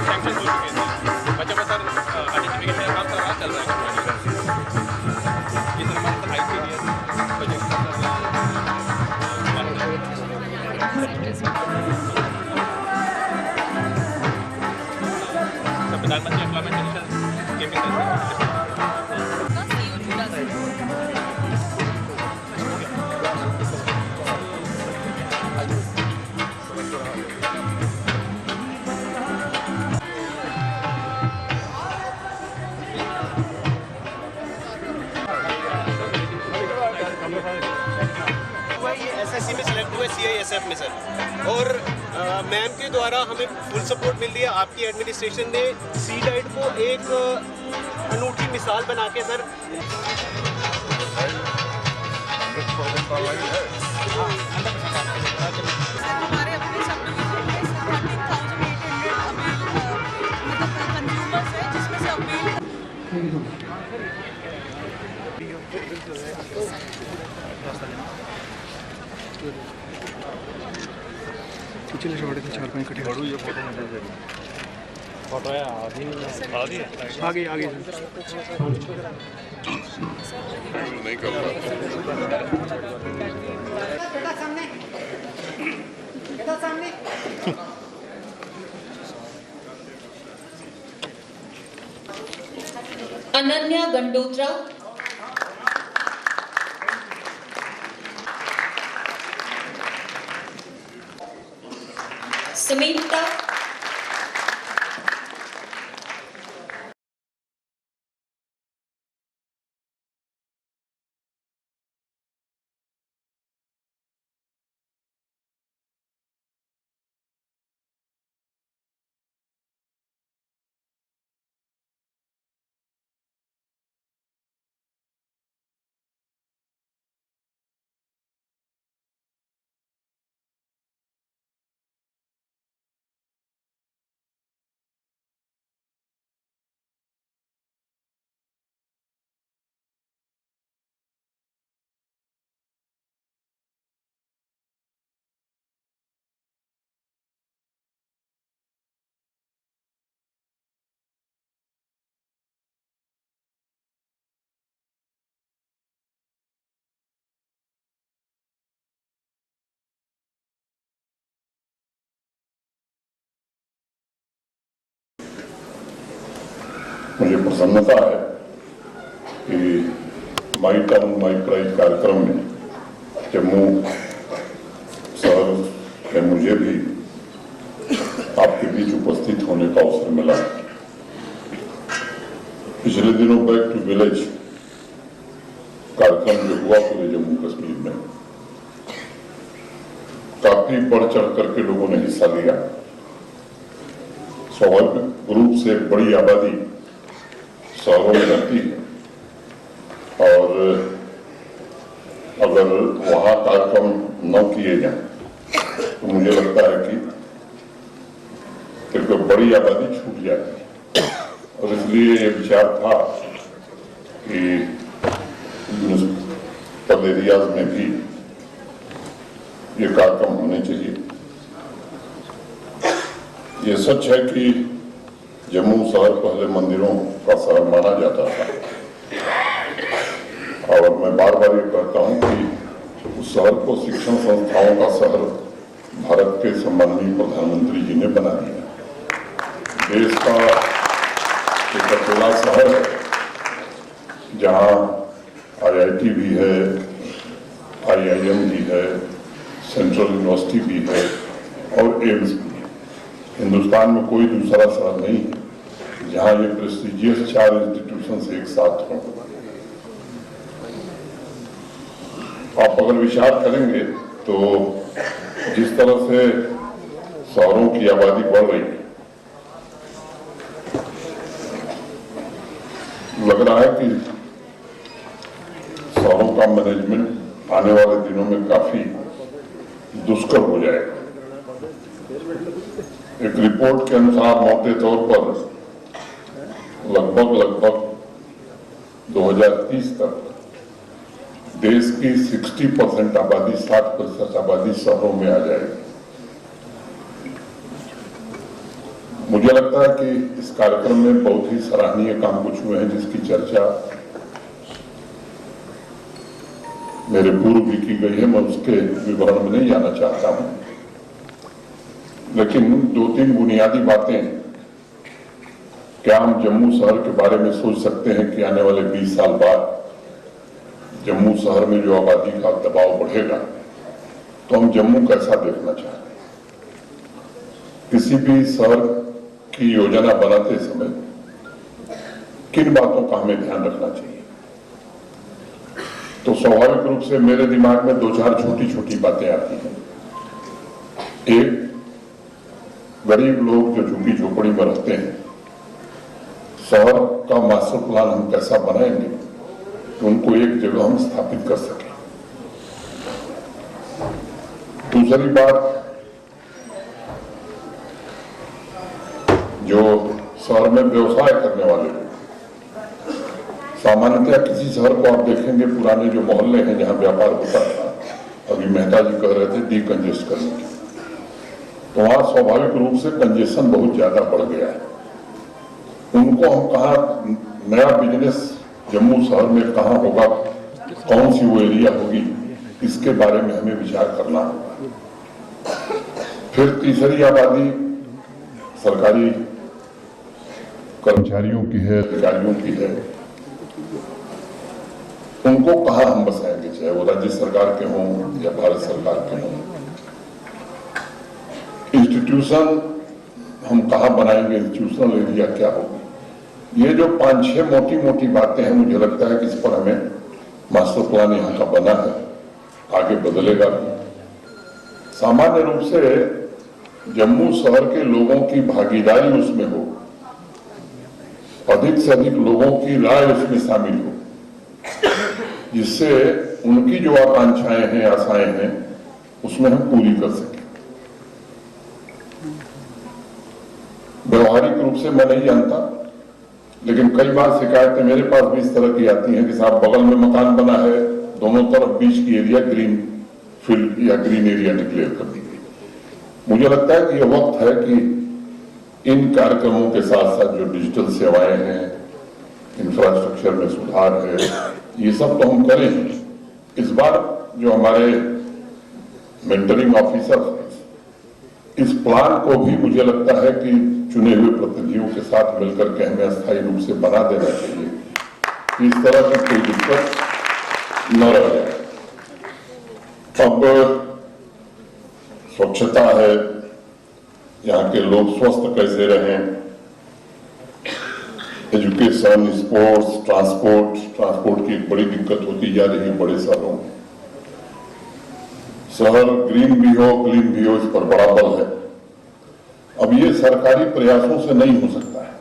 Sanction हो चुके थे। बच्चा सर आइडेंटिफिकेशन का काम सारा चल रहा है। ये सर हमारे ICDS प्रोजेक्ट प्रधानमंत्री एम्प्लॉयमेंट मिनिस्टर के भी SSC में सिलेक्ट हुए CISF में सर, और मैम के द्वारा हमें फुल सपोर्ट मिल रही है। आपकी एडमिनिस्ट्रेशन ने सी डाइट को एक अनूठी मिसाल बना के सर हमारे अपने सब डिवीजन में 13,800 कंज्यूमर्स है, जिसमें से अपील पिछले छोड़े थे 4-5 कटे फोटो है आगे आगे आगे नहीं कर रहा। अनन्या गंडोत्रा, समीता मुझे प्रसन्नता है कि माई टाउन माई प्राइड कार्यक्रम में जम्मू शहर में मुझे भी आपके बीच उपस्थित होने का अवसर मिला। पिछले दिनों बैक टू विलेज कार्यक्रम जो हुआ पूरे जम्मू कश्मीर में, काफी बढ़ चढ़ करके लोगों ने हिस्सा लिया। स्वाभाविक रूप से बड़ी आबादी शहरों में रहती है और अगर वहां कार्यक्रम न किए जाए तो मुझे लगता है कि फिर बड़ी आबादी छूट जाती है। और इसलिए ये विचार था कि म्युनिसिपल एरियाज में भी ये कार्यक्रम होने चाहिए। ये सच है कि जम्मू शहर पहले मंदिरों का शहर माना जाता था, और मैं बार बार ये कहता हूं कि उस शहर को शिक्षण संस्थाओं का शहर भारत के सम्माननीय प्रधानमंत्री जी ने बना दिया। देश का एक अकेला शहर है जहां IIT भी है, IIM भी है, सेंट्रल यूनिवर्सिटी भी है और एम्स भी है। हिंदुस्तान में कोई दूसरा शहर नहीं है जहां ये प्रेस्टिजियस 4 इंस्टीट्यूशन एक साथ हों। आप अगर विचार करेंगे तो जिस तरह से शहरों की आबादी बढ़ रही है, लग रहा है कि शहरों का मैनेजमेंट आने वाले दिनों में काफी दुष्कर हो जाएगा। एक रिपोर्ट के अनुसार मोटे तौर पर लगभग 2030 तक देश की 60% आबादी, 60% आबादी शहरों में आ जाएगी। मुझे लगता है कि इस कार्यक्रम में बहुत ही सराहनीय काम कुछ हुए हैं, जिसकी चर्चा मेरे पूर्व भी की गई है। मैं उसके विवरण में नहीं जाना चाहता हूं, लेकिन 2-3 बुनियादी बातें। क्या हम जम्मू शहर के बारे में सोच सकते हैं कि आने वाले 20 साल बाद जम्मू शहर में जो आबादी का दबाव बढ़ेगा तो हम जम्मू कैसा देखना चाहते हैं? किसी भी शहर की योजना बनाते समय किन बातों का हमें ध्यान रखना चाहिए? तो स्वाभाविक रूप से मेरे दिमाग में 2-4 छोटी-छोटी बातें आती हैं। एक, गरीब लोग जो झुग्गी झोपड़ी में रहते हैं, शहर का मास्टर प्लान हम कैसा बनाएंगे तो उनको एक जगह हम स्थापित कर सकें। दूसरी बात, जो शहर में व्यवसाय करने वाले लोग, सामान्यतः किसी शहर को आप देखेंगे, पुराने जो मोहल्ले हैं जहां व्यापार होता था, अभी मेहता जी कह रहे थे डीकंजेस्ट करने की, तो वहां स्वाभाविक रूप से कंजेशन बहुत ज्यादा बढ़ गया है। उनको हम कहाँ नया बिजनेस जम्मू शहर में कहाँ होगा, कौन सी वो एरिया होगी, इसके बारे में हमें विचार करना होगा। फिर तीसरी आबादी सरकारी कर्मचारियों की है, अधिकारियों की है, उनको कहां हम बसाएंगे, चाहे वो राज्य सरकार के हों या भारत सरकार के हों। इंस्टीट्यूशन हम कहां बनाएंगे, इंस्टीट्यूशनल एरिया क्या होगी। ये जो 5-6 मोटी बातें हैं, मुझे लगता है कि इस पर हमें मास्टर प्लान यहाँ का बना है, आगे बदलेगा भी। सामान्य रूप से जम्मू शहर के लोगों की भागीदारी उसमें हो, अधिक से अधिक लोगों की राय उसमें शामिल हो, जिससे उनकी जो आकांक्षाएं हैं, आशाएं हैं, उसमें हम पूरी कर सकें। व्यवहारिक रूप से मैं नहीं जानता, लेकिन कई बार शिकायतें मेरे पास भी इस तरह की आती हैं कि साहब बगल में मकान बना है, दोनों तरफ बीच की एरिया ग्रीन फील्ड या ग्रीन एरिया डिक्लेयर कर दी गई। मुझे लगता है कि यह वक्त है कि इन कार्यक्रमों के साथ साथ जो डिजिटल सेवाएं हैं, इंफ्रास्ट्रक्चर में सुधार है, ये सब तो हम करें। इस बार जो हमारे मेंटरिंग ऑफिसर हैं, इस प्लान को भी मुझे लगता है कि चुने हुए प्रतिनिधियों के साथ मिलकर के हमें अस्थायी रूप से बना देना चाहिए, इस तरह की कोई दिक्कत न रह जाए। अब स्वच्छता है, यहाँ के लोग स्वस्थ कैसे रहें, एजुकेशन, स्पोर्ट्स, ट्रांसपोर्ट की एक बड़ी दिक्कत होती जा रही है बड़े शहरों में। शहर ग्रीन भी हो, क्लीन भी हो, इस पर बड़ा बल है। अब ये सरकारी प्रयासों से नहीं हो सकता है।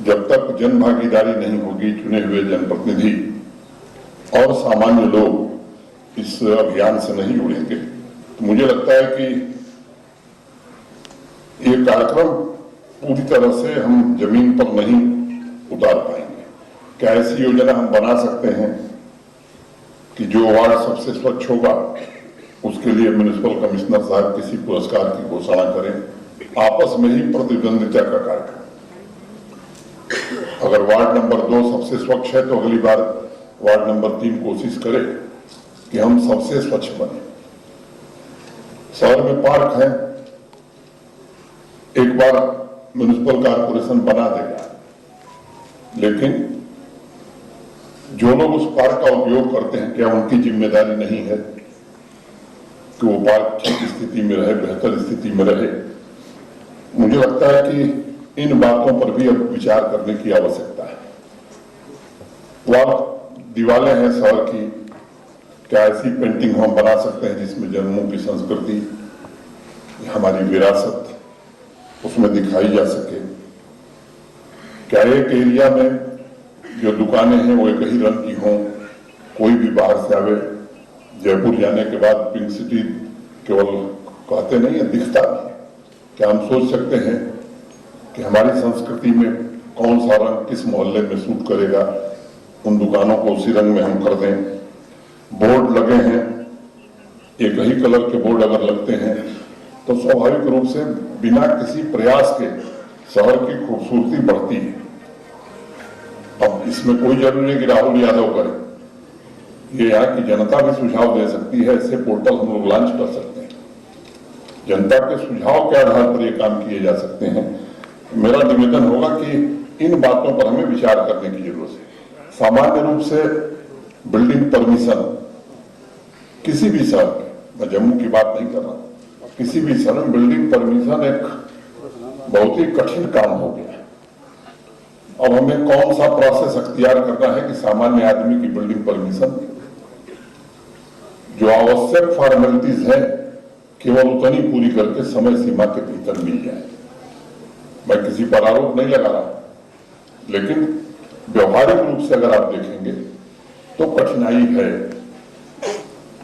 जब तक जन भागीदारी नहीं होगी, चुने हुए जनप्रतिनिधि और सामान्य लोग इस अभियान से नहीं जुड़ेंगे, तो मुझे लगता है कि ये कार्यक्रम पूरी तरह से हम जमीन पर नहीं उतार पाएंगे। क्या ऐसी योजना हम बना सकते हैं कि जो वार्ड सबसे स्वच्छ होगा उसके लिए म्युनिसिपल कमिश्नर साहब किसी पुरस्कार की घोषणा करें, आपस में ही प्रतिद्वंदिता का कार्यक्रम। अगर वार्ड नंबर 2 सबसे स्वच्छ है तो अगली बार वार्ड नंबर 3 कोशिश करे कि हम सबसे स्वच्छ बने। शहर में पार्क है, एक बार म्युनिसिपल कॉर्पोरेशन बना देगा, लेकिन जो लोग उस पार्क का उपयोग करते हैं, क्या उनकी जिम्मेदारी नहीं है कि वो पार्क ठीक स्थिति में रहे, बेहतर स्थिति में रहे? मुझे लगता है कि इन बातों पर भी अब विचार करने की आवश्यकता है। दीवारें हैं शहर की, क्या ऐसी पेंटिंग हम बना सकते हैं जिसमें जम्मू की संस्कृति, हमारी विरासत उसमें दिखाई जा सके? क्या एक एरिया में जो दुकानें हैं वो एक ही रंग की हों, कोई भी बाहर से आवे, जयपुर जाने के बाद पिंक सिटी केवल कहते नहीं है, दिखता नहीं है। क्या हम सोच सकते हैं कि हमारी संस्कृति में कौन सा रंग किस मोहल्ले में सूट करेगा, उन दुकानों को उसी रंग में हम कर दें। बोर्ड लगे हैं, एक ही कलर के बोर्ड अगर लगते हैं तो स्वाभाविक रूप से बिना किसी प्रयास के शहर की खूबसूरती बढ़ती है। अब इसमें कोई जरूरी नहीं कि राहुल यादव करे, ये यहाँ की जनता भी सुझाव दे सकती है। ऐसे पोर्टल हम लोग लॉन्च कर सकते हैं, जनता के सुझाव के आधार पर ये काम किए जा सकते हैं। मेरा निवेदन होगा कि इन बातों पर हमें विचार करने की जरूरत है। सामान्य रूप से बिल्डिंग परमिशन किसी भी शहर में, मैं जम्मू की बात नहीं कर रहा, किसी भी शहर में बिल्डिंग परमिशन एक बहुत ही कठिन काम हो गया है। अब हमें कौन सा प्रोसेस अख्तियार करना है कि सामान्य आदमी की बिल्डिंग परमिशन, जो आवश्यक फॉर्मेलिटीज है, केवल उतनी पूरी करके समय सीमा के भीतर मिल जाए। मैं किसी पर आरोप नहीं लगा रहा, लेकिन व्यवहारिक रूप से अगर आप देखेंगे तो कठिनाई है।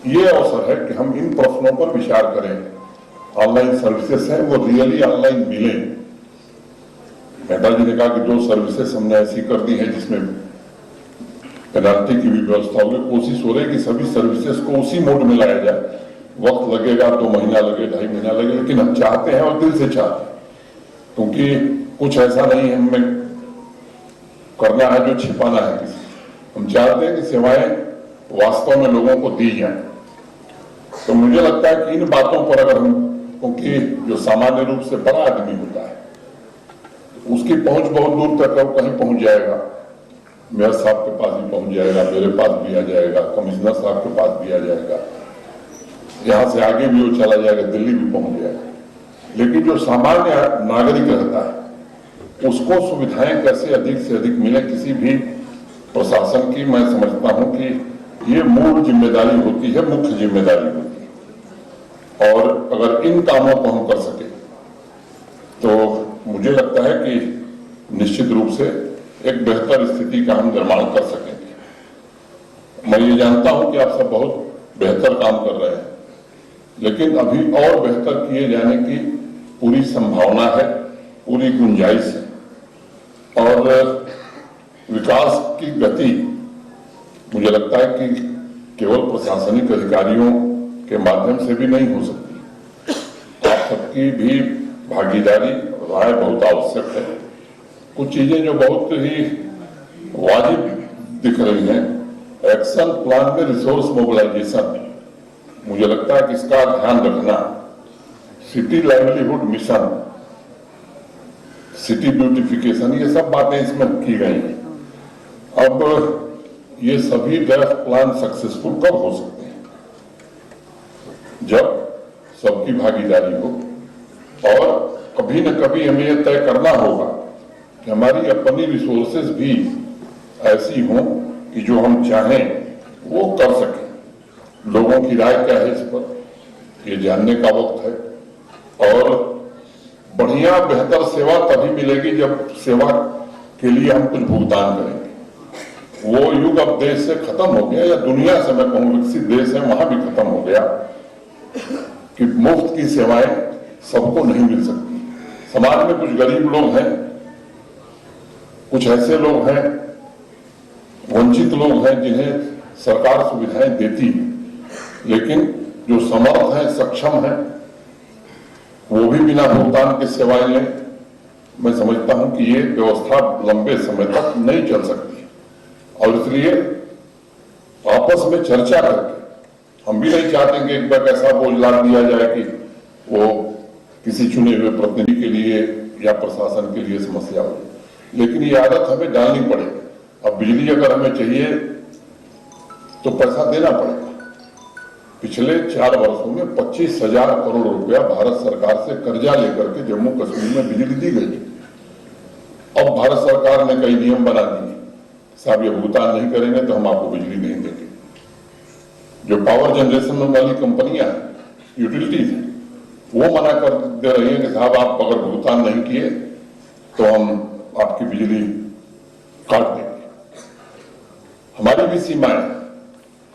ये अवसर है कि हम इन प्रश्नों पर विचार करें। ऑनलाइन सर्विसेज हैं, वो रियली ऑनलाइन मिले। मेहता जी ने कहा कि 2 सर्विसेज हमने ऐसी कर दी है जिसमें पेनाल्टी की भी व्यवस्था होगी। कोशिश हो रही है कि सभी सर्विसेज को उसी मोड में लाया जाए। वक्त लगेगा, 2 महीना लगे, 2.5 महीना लगे, लेकिन हम चाहते हैं और दिल से चाहते हैं, क्योंकि कुछ ऐसा नहीं है हमें करना है जो छिपाना है किसी। हम चाहते हैं कि सेवाएं वास्तव में लोगों को दी जाए। तो मुझे लगता है कि इन बातों पर अगर हम, क्योंकि जो सामान्य रूप से बड़ा आदमी होता है उसकी पहुंच बहुत दूर तक है, वो कहीं पहुंच जाएगा, मेयर साहब के पास भी पहुंच जाएगा, मेरे पास भी आ जाएगा, कमिश्नर साहब के पास भी आ जाएगा, यहां से आगे भी वो चला जाएगा, दिल्ली भी पहुंच जाएगा। लेकिन जो सामान्य नागरिक रहता है उसको सुविधाएं कैसे अधिक से अधिक मिले, किसी भी प्रशासन की मैं समझता हूं कि ये मूल जिम्मेदारी होती है, मुख्य जिम्मेदारी होती है। और अगर इन कामों को हम कर सके तो मुझे लगता है कि निश्चित रूप से एक बेहतर स्थिति का हम निर्माण कर सकेंगे। मैं ये जानता हूं कि आप सब बहुत बेहतर काम कर रहे हैं, लेकिन अभी और बेहतर किए जाने की पूरी संभावना है, पूरी गुंजाइश है। और विकास की गति मुझे लगता है कि केवल प्रशासनिक अधिकारियों के माध्यम से भी नहीं हो सकती। आप सबकी भी भागीदारी, राय बहुत आवश्यक है। कुछ चीजें जो बहुत ही वाजिब दिख रही हैं, एक्शन प्लान में रिसोर्स मोबिलाइजेशन, मुझे लगता है कि इसका ध्यान रखना। City livelihood mission, city beautification, ये सब बातें इसमें की गई हैं। अब ये सभी ड्राफ्ट प्लान सक्सेसफुल कब हो सकते हैं? जब सबकी भागीदारी हो, और कभी न कभी हमें यह तय करना होगा कि हमारी अपनी रिसोर्सेज भी ऐसी हों कि जो हम चाहें वो कर सकें। लोगों की राय क्या है इस पर, ये जानने का वक्त है। और बढ़िया बेहतर सेवा तभी मिलेगी जब सेवा के लिए हम कुछ भुगतान करेंगे। वो युग अब देश से खत्म हो गया, या दुनिया से मैं कहूँ विकसित देश है वहां भी खत्म हो गया, कि मुफ्त की सेवाएं सबको नहीं मिल सकती। समाज में कुछ गरीब लोग हैं, कुछ ऐसे लोग हैं, वंचित लोग हैं जिन्हें सरकार सुविधाएं देती है, लेकिन जो समर्थ हैं, सक्षम हैं, वो भी बिना भुगतान के सेवाएं लें। मैं समझता हूं कि ये व्यवस्था लंबे समय तक नहीं चल सकती है, और इसलिए आपस में चर्चा करके, हम भी नहीं चाहते कि एक बार ऐसा बोझ लाद दिया जाए कि वो किसी चुने हुए प्रतिनिधि के लिए या प्रशासन के लिए समस्या हो, लेकिन ये आदत हमें डालनी पड़ेगी। अब बिजली अगर हमें चाहिए तो पैसा देना पड़ेगा। पिछले 4 वर्षों में 25,000 करोड़ रुपया भारत सरकार से कर्जा लेकर के जम्मू कश्मीर में बिजली दी गई। अब भारत सरकार ने कई नियम बना दिए, साहब ये भुगतान नहीं करेंगे तो हम आपको बिजली नहीं देंगे। जो पावर जनरेशन वाली कंपनियां हैं, यूटिलिटीज हैं, वो मना कर दे रही है कि साहब आप अगर भुगतान नहीं किए तो हम आपकी बिजली काट देंगे। हमारी भी सीमाएं,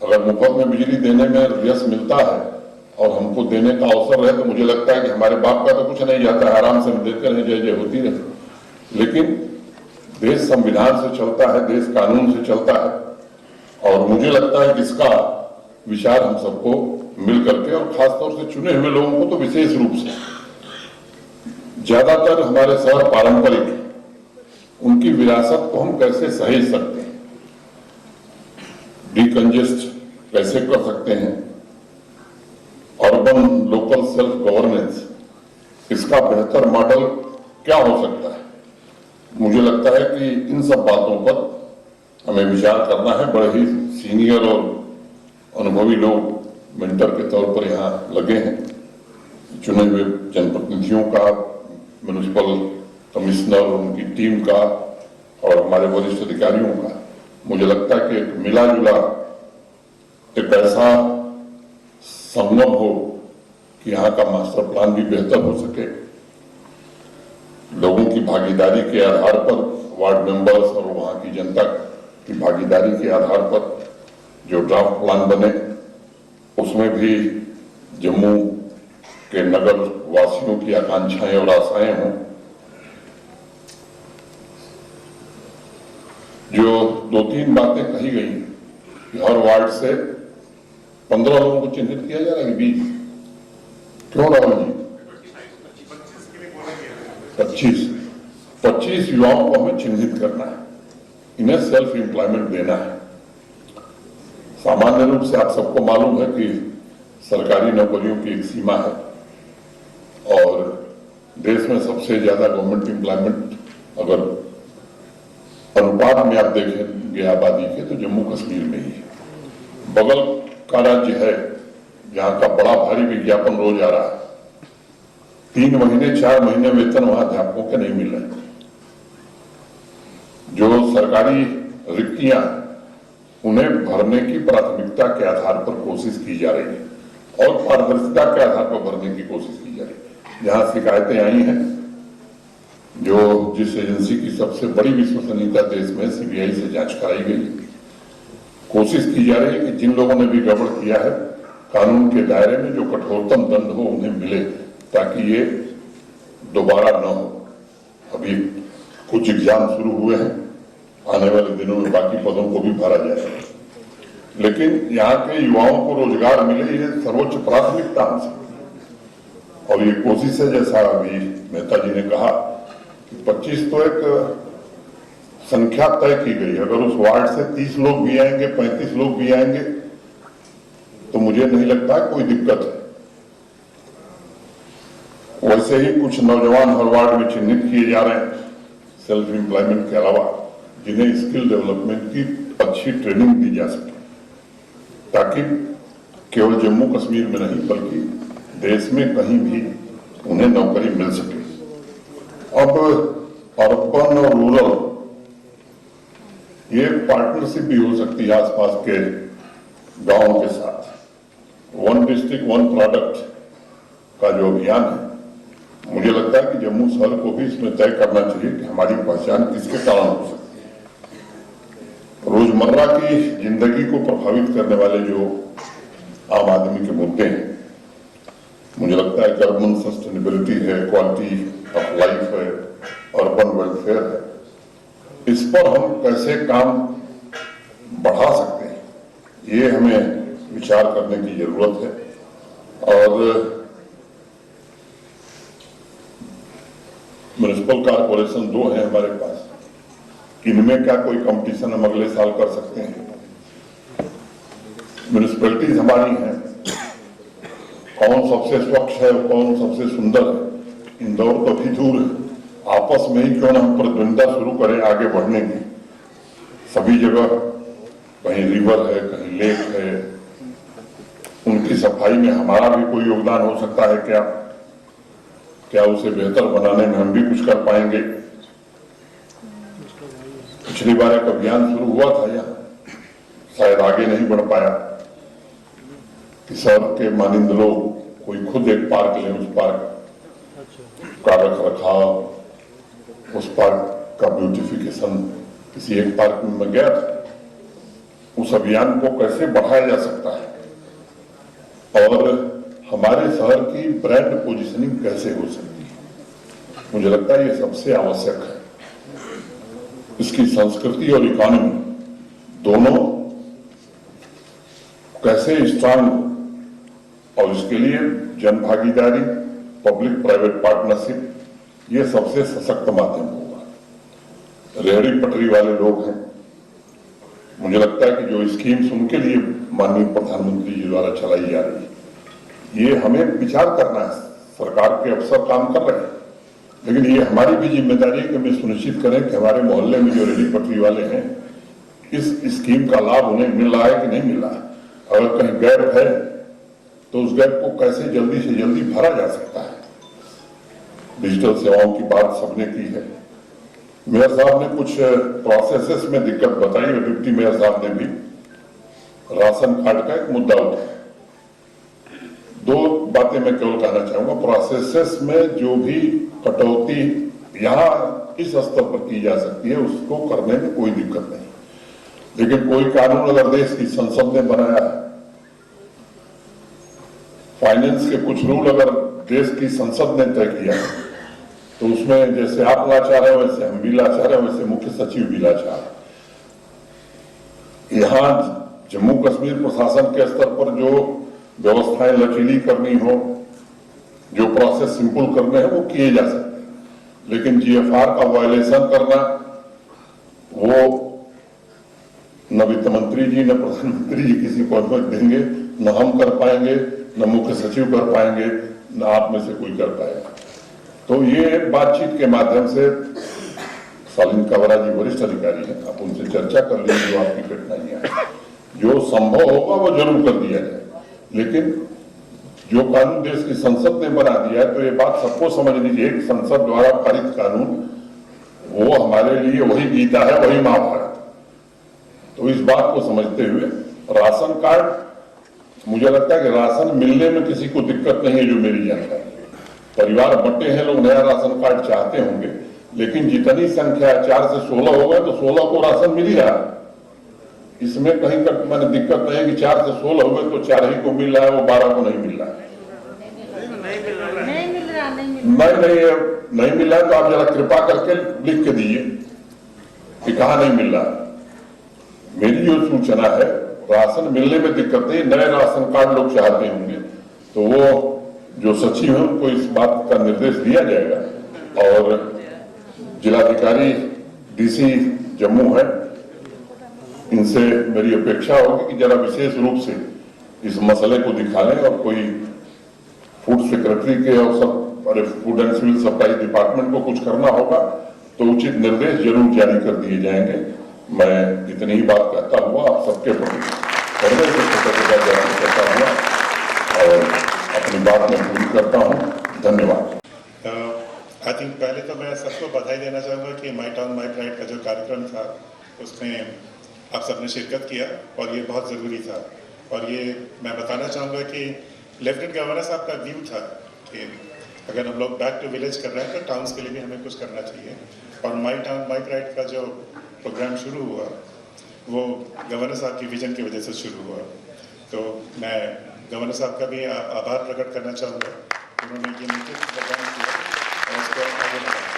अगर मुफ्त में बिजली देने में यश मिलता है और हमको देने का अवसर रहे तो मुझे लगता है कि हमारे बाप का तो कुछ नहीं जाता है, आराम से हम देते रहे, जय जय होती रहे। लेकिन देश संविधान से चलता है, देश कानून से चलता है, और मुझे लगता है कि इसका विचार हम सबको मिल करके, और खासतौर से चुने हुए लोगों को तो विशेष रूप से, ज्यादातर हमारे शहर पारंपरिक, उनकी विरासत को हम कैसे सहेज सकते हैं, डिकंजेस्ट कैसे कर सकते हैं, अर्बन लोकल सेल्फ गवर्नेंस, इसका बेहतर मॉडल क्या हो सकता है। मुझे लगता है कि इन सब बातों पर हमें विचार करना है। बड़े ही सीनियर और अनुभवी लोग मेंटर के तौर पर यहाँ लगे हैं, चुने हुए जनप्रतिनिधियों का, म्युनिसिपल कमिश्नर, उनकी टीम का और हमारे वरिष्ठ अधिकारियों का। मुझे लगता है कि एक मिला जुला एक ऐसा संगम हो कि यहाँ का मास्टर प्लान भी बेहतर हो सके। लोगों की भागीदारी के आधार पर, वार्ड मेंबर्स और वहाँ की जनता की भागीदारी के आधार पर जो ड्राफ्ट प्लान बने, उसमें भी जम्मू के नगर वासियों की आकांक्षाएं और आशाएं हों। जो 2-3 बातें कही गई कि हर वार्ड से 15 लोगों को चिन्हित किया जा रहा है, 20 क्यों राहुल जी? 25 युवाओं को हमें चिन्हित करना है, इन्हें सेल्फ एम्प्लॉयमेंट देना है। सामान्य रूप से आप सबको मालूम है कि सरकारी नौकरियों की एक सीमा है और देश में सबसे ज्यादा गवर्नमेंट एम्प्लॉयमेंट अगर अनुपात में आप देखेंगे आबादी के, तो जम्मू कश्मीर में ही है। बगल का राज्य है जहां का बड़ा भारी विज्ञापन रोज आ रहा है, 3 महीने 4 महीने वेतन वहां अध्यापकों के नहीं मिल रहे। जो सरकारी रिक्तियां, उन्हें भरने की प्राथमिकता के आधार पर कोशिश की जा रही है और पारदर्शिता के आधार पर भरने की कोशिश की जा रही है। जहां शिकायतें आई हैं, जो जिस एजेंसी की सबसे बड़ी विश्वसनीयता देश में, सीबीआई से जांच कराई गई, कोशिश की जा रही है कि जिन लोगों ने भी गड़बड़ किया है, कानून के दायरे में जो कठोरतम दंड हो उन्हें मिले, ताकि ये दोबारा न हो। अभी कुछ एग्जाम शुरू हुए हैं, आने वाले दिनों में बाकी पदों को भी भरा जाएगा, लेकिन यहाँ के युवाओं को रोजगार मिले, ये सर्वोच्च प्राथमिकता हो सकती है। और ये कोशिश है, जैसा अभी मेहता जी ने कहा, कि 25 तो एक संख्या तय की गई। अगर उस वार्ड से 30 लोग भी आएंगे, 35 लोग भी आएंगे, तो मुझे नहीं लगता कोई दिक्कत है। वैसे ही कुछ नौजवान हर वार्ड में चिन्हित किए जा रहे हैं सेल्फ एम्प्लॉयमेंट के अलावा, जिन्हें स्किल डेवलपमेंट की अच्छी ट्रेनिंग दी जा सके, ताकि केवल जम्मू कश्मीर में नहीं बल्कि देश में कहीं भी उन्हें नौकरी मिल सके। अब अर्बन और रूरल, ये पार्टनरशिप भी हो सकती है आसपास के गांवों के साथ। 1 डिस्ट्रिक्ट 1 प्रोडक्ट का जो अभियान है, मुझे लगता है कि जम्मू शहर को भी इसमें तय करना चाहिए कि हमारी पहचान किसके कारण हो सकती है। रोजमर्रा की जिंदगी को प्रभावित करने वाले जो आम आदमी के मुद्दे हैं, मुझे लगता है कि अर्बन सस्टेनेबिलिटी है, क्वालिटी ऑफ लाइफ है, अर्बन वेलफेयर है, इस पर हम कैसे काम बढ़ा सकते हैं, ये हमें विचार करने की जरूरत है। और म्युनिसिपल कॉर्पोरेशन 2 है हमारे पास, इनमें क्या कोई कंपटीशन हम अगले साल कर सकते हैं? म्युनिसिपैलिटीज हमारी हैं, कौन सबसे स्वच्छ है, कौन सबसे सुंदर है, इंदौर तो भी दूर है। आपस में ही क्यों ना हम प्रतिद्वंदिता शुरू करें आगे बढ़ने की। सभी जगह कहीं रिवर है, कहीं लेक है, उनकी सफाई में हमारा भी कोई योगदान हो सकता है क्या? क्या उसे बेहतर बनाने में हम भी कुछ कर पाएंगे? पिछली बार एक अभियान शुरू हुआ था यहाँ, शायद आगे नहीं बढ़ पाया कि शहर के मानिंद लोग कोई खुद एक पार्क ले, उस पार्क का रख रखाव, उस पार्क का ब्यूटिफिकेशन। किसी एक पार्क में मैं गया था, उस अभियान को कैसे बढ़ाया जा सकता है और हमारे शहर की ब्रांड पोजीशनिंग कैसे हो सकती है, मुझे लगता है ये सबसे आवश्यक है। इसकी संस्कृति और इकोनॉमी दोनों कैसे स्ट्रांग हो और इसके लिए जन भागीदारी, पब्लिक प्राइवेट पार्टनरशिप ये सबसे सशक्त माध्यम होगा। रेहड़ी पटरी वाले लोग हैं, मुझे लगता है कि जो स्कीम्स उनके लिए माननीय प्रधानमंत्री जी द्वारा चलाई जा रही है, ये हमें विचार करना है। सरकार के अफसर काम कर रहे हैं, लेकिन ये हमारी भी जिम्मेदारी है कि हमें सुनिश्चित करें कि हमारे मोहल्ले में जो रेहड़ी पटरी वाले हैं, इस स्कीम का लाभ उन्हें मिल रहा है कि नहीं मिल रहा है। अगर कहीं गैप है तो उस गैप को कैसे जल्दी से जल्दी भरा जा सकता है। डिजिटल सेवाओं की बात सबने की है। मेयर साहब ने कुछ प्रोसेसेस में दिक्कत बताई और डिप्टी मेयर साहब ने भी राशन कार्ड का एक मुद्दा उठाया। दो बातें मैं केवल कहना चाहूंगा। प्रोसेसेस में जो भी कटौती यहां इस स्तर पर की जा सकती है उसको करने में कोई दिक्कत नहीं, लेकिन कोई कानून अगर देश की संसद ने बनाया है, फाइनेंस के कुछ रूल अगर देश की संसद ने तय किया है, तो उसमें जैसे आप लाचार है वैसे हम भी लाचार है, वैसे मुख्य सचिव भी लाचार है। यहां जम्मू कश्मीर प्रशासन के स्तर पर जो व्यवस्थाएं लचीली करनी हो, जो प्रोसेस सिंपल करने हैं वो किए जा सकते हैं, लेकिन जीएफआर का वायलेशन करना वो न वित्त मंत्री जी न प्रधानमंत्री जी किसी को अनुमति देंगे, न हम कर पाएंगे, न मुख्य सचिव कर पाएंगे, न आप में से कोई कर पाएगा। तो ये बातचीत के माध्यम से शालीन काबरा जी वरिष्ठ अधिकारी हैं, आप उनसे चर्चा कर लीजिए जो आपकी कठिनाइयां हैं। जो संभव होगा वो जरूर कर दिया जाए, लेकिन जो कानून देश की संसद ने बना दिया है तो ये बात सबको समझनी चाहिए कि संसद द्वारा पारित कानून वो हमारे लिए वही गीता है, वही महाभारत। तो इस बात को समझते हुए राशन कार्ड, मुझे लगता है कि राशन मिलने में किसी को दिक्कत नहीं है। जो मेरी जानकारी, परिवार बंटे हैं, लोग नया राशन कार्ड चाहते होंगे, लेकिन जितनी संख्या 4 से 16 हो गए तो 16 को राशन मिल ही रहा है। इसमें कहीं तक मैंने दिक्कत नहीं है कि 4 से 16 हो गए तो 4 ही को मिल रहा है, वो 12 को नहीं मिल रहा है। नहीं मिल रहा है तो आप जरा कृपा करके लिख के दीजिए कि कहा नहीं मिल रहा है। मेरी जो सूचना है, राशन मिलने में दिक्कत नहीं, नए राशन कार्ड लोग चाहते होंगे तो वो जो सचिव है उनको इस बात का निर्देश दिया जाएगा। और जिलाधिकारी डीसी जम्मू है, इनसे मेरी अपेक्षा होगी कि जरा विशेष रूप से इस मसले को दिखा लें और कोई फूड सेक्रेटरी के और सब food and civil supply department को कुछ करना होगा तो उचित निर्देश जरूर जारी कर दिए जाएंगे। मैं इतनी ही बात कहता हुआ आप सबके प्रति सर्वे से कृतज्ञता ज्ञापित करता हुआ और अपनी बात में पूरी करता हूँ। धन्यवाद। आई थिंक पहले तो मैं सबको बधाई देना चाहूँगा कि माई टाउन माई प्राइड का जो कार्यक्रम था उसमें आप सबने शिरकत किया और ये बहुत ज़रूरी था। और ये मैं बताना चाहूँगा कि लेफ्टिनेंट गवर्नर साहब का व्यू था कि अगर हम लोग बैक टू विलेज कर रहे हैं तो टाउन्स के लिए भी हमें कुछ करना चाहिए। और माई टाउन माई प्राइड का जो प्रोग्राम शुरू हुआ वो गवर्नर साहब की विजन की वजह से शुरू हुआ। तो मैं गवर्नर साहब का भी आभार प्रकट करना चाहूँगा, उन्होंने ये नेतृत्व प्रदान किया और उसको आगे बढ़ाया।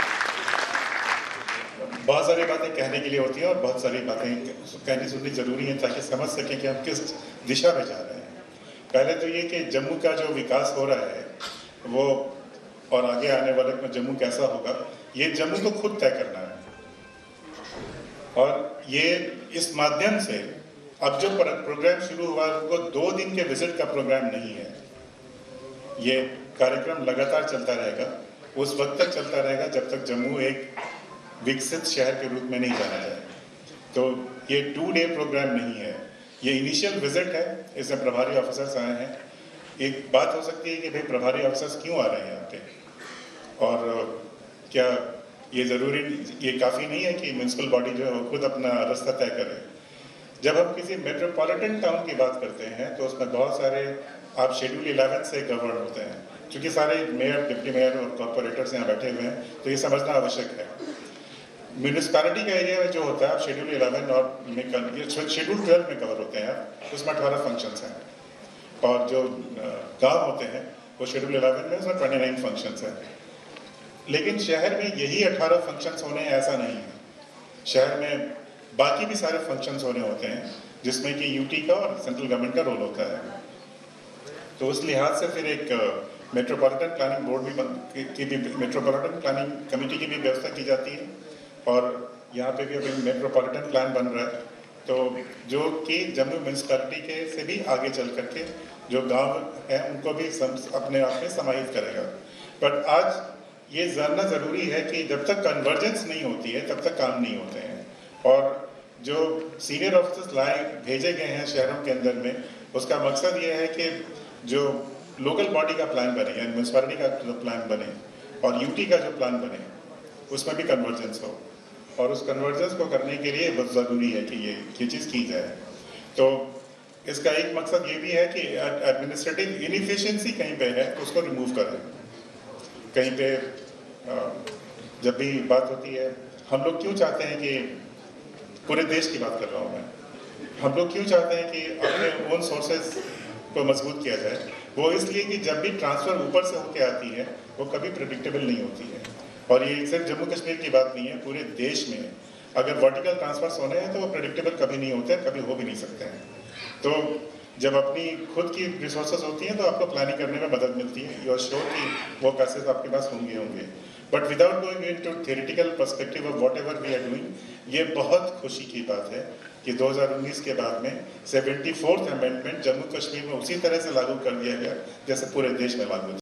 बहुत सारी बातें कहने के लिए होती हैं और बहुत सारी बातें कहनी सुननी जरूरी है ताकि समझ सकें कि हम किस दिशा में जा रहे हैं। पहले तो ये कि जम्मू का जो विकास हो रहा है वो और आगे आने वाले में जम्मू कैसा होगा, ये जम्मू को खुद तय करना है। और ये इस माध्यम से अब जो प्रोग्राम शुरू हुआ वो 2 दिन के विजिट का प्रोग्राम नहीं है। ये कार्यक्रम लगातार चलता रहेगा, उस वक्त तक चलता रहेगा जब तक जम्मू एक विकसित शहर के रूप में नहीं जाना जाए। तो ये 2 डे प्रोग्राम नहीं है, ये इनिशियल विजिट है। इसमें प्रभारी ऑफिसर्स आए हैं। एक बात हो सकती है कि भाई प्रभारी ऑफिसर्स क्यों आ रहे हैं यहाँ पे, और क्या ये ज़रूरी, ये काफ़ी नहीं है कि म्यूनसिपल बॉडी जो है वो खुद अपना रास्ता तय करे। जब हम किसी मेट्रोपॉलिटन टाउन की बात करते हैं तो उसमें बहुत सारे आप शेड्यूल 11 से गवर्न होते हैं। क्योंकि सारे मेयर, डिप्टी मेयर और कॉर्पोरेटर्स यहाँ बैठे हुए हैं तो ये समझना आवश्यक है। म्यूनिसिपैलिटी का एरिया में जो होता है आप शेड्यूल 11 और शेड्यूल 12 में कवर होते हैं आप, उसमें 18 फंक्शंस हैं। और जो गांव होते हैं वो शेड्यूल 11 में उसमें 29 फंक्शंस हैं। लेकिन शहर में यही 18 फंक्शंस होने हैं ऐसा नहीं है। शहर में बाकी भी सारे फंक्शंस होने होते हैं जिसमें कि यूटी का और सेंट्रल गवर्नमेंट का रोल होता है। तो उस लिहाज से फिर एक मेट्रोपॉलिटन प्लानिंग बोर्ड भी मेट्रोपॉलिटन प्लानिंग कमेटी की भी व्यवस्था की जाती है और यहाँ पे भी अभी मेट्रोपॉलिटन प्लान बन रहा है, तो जो कि जम्मू म्यूनसिपैलिटी के से भी आगे चल करके जो गांव हैं उनको भी अपने आप में समाहित करेगा। बट आज ये जानना ज़रूरी है कि जब तक कन्वर्जेंस नहीं होती है तब तक काम नहीं होते हैं, और जो सीनियर ऑफिसर्स भेजे गए हैं शहरों के अंदर में, उसका मकसद ये है कि जो लोकल बॉडी का प्लान बने या म्यूनसिपैलिटी का जो प्लान बने और यूटी का जो प्लान बने उसमें भी कन्वर्जेंस हो, और उस कन्वर्जेंस को करने के लिए बहुत ज़रूरी है कि ये चीज़ की जाए। तो इसका एक मकसद ये भी है कि एडमिनिस्ट्रेटिव इनएफिशिएंसी कहीं पे है तो उसको रिमूव कर दें। कहीं पे जब भी बात होती है, हम लोग क्यों चाहते हैं कि पूरे देश की बात कर रहा हूँ मैं, हम लोग क्यों चाहते हैं कि अपने ओन सोर्सेज को मजबूत किया जाए, वो इसलिए कि जब भी ट्रांसफ़र ऊपर से होके आती है वो कभी प्रेडिक्टेबल नहीं होती है। और ये सिर्फ जम्मू कश्मीर की बात नहीं है, पूरे देश में अगर वर्टिकल ट्रांसफर्स होने हैं तो वो प्रेडिक्टेबल कभी नहीं होते, कभी हो भी नहीं सकते हैं। तो जब अपनी खुद की रिसोर्सेज होती हैं तो आपको प्लानिंग करने में मदद मिलती है, यू आर श्योर कि वो पैसेज आपके पास होंगे। But without going into theoretical perspective of whatever we are doing, ये बहुत खुशी की बात है कि 2019 के बाद में 74th अमेंडमेंट जम्मू कश्मीर में उसी तरह से लागू कर दिया गया जैसे पूरे देश में लागू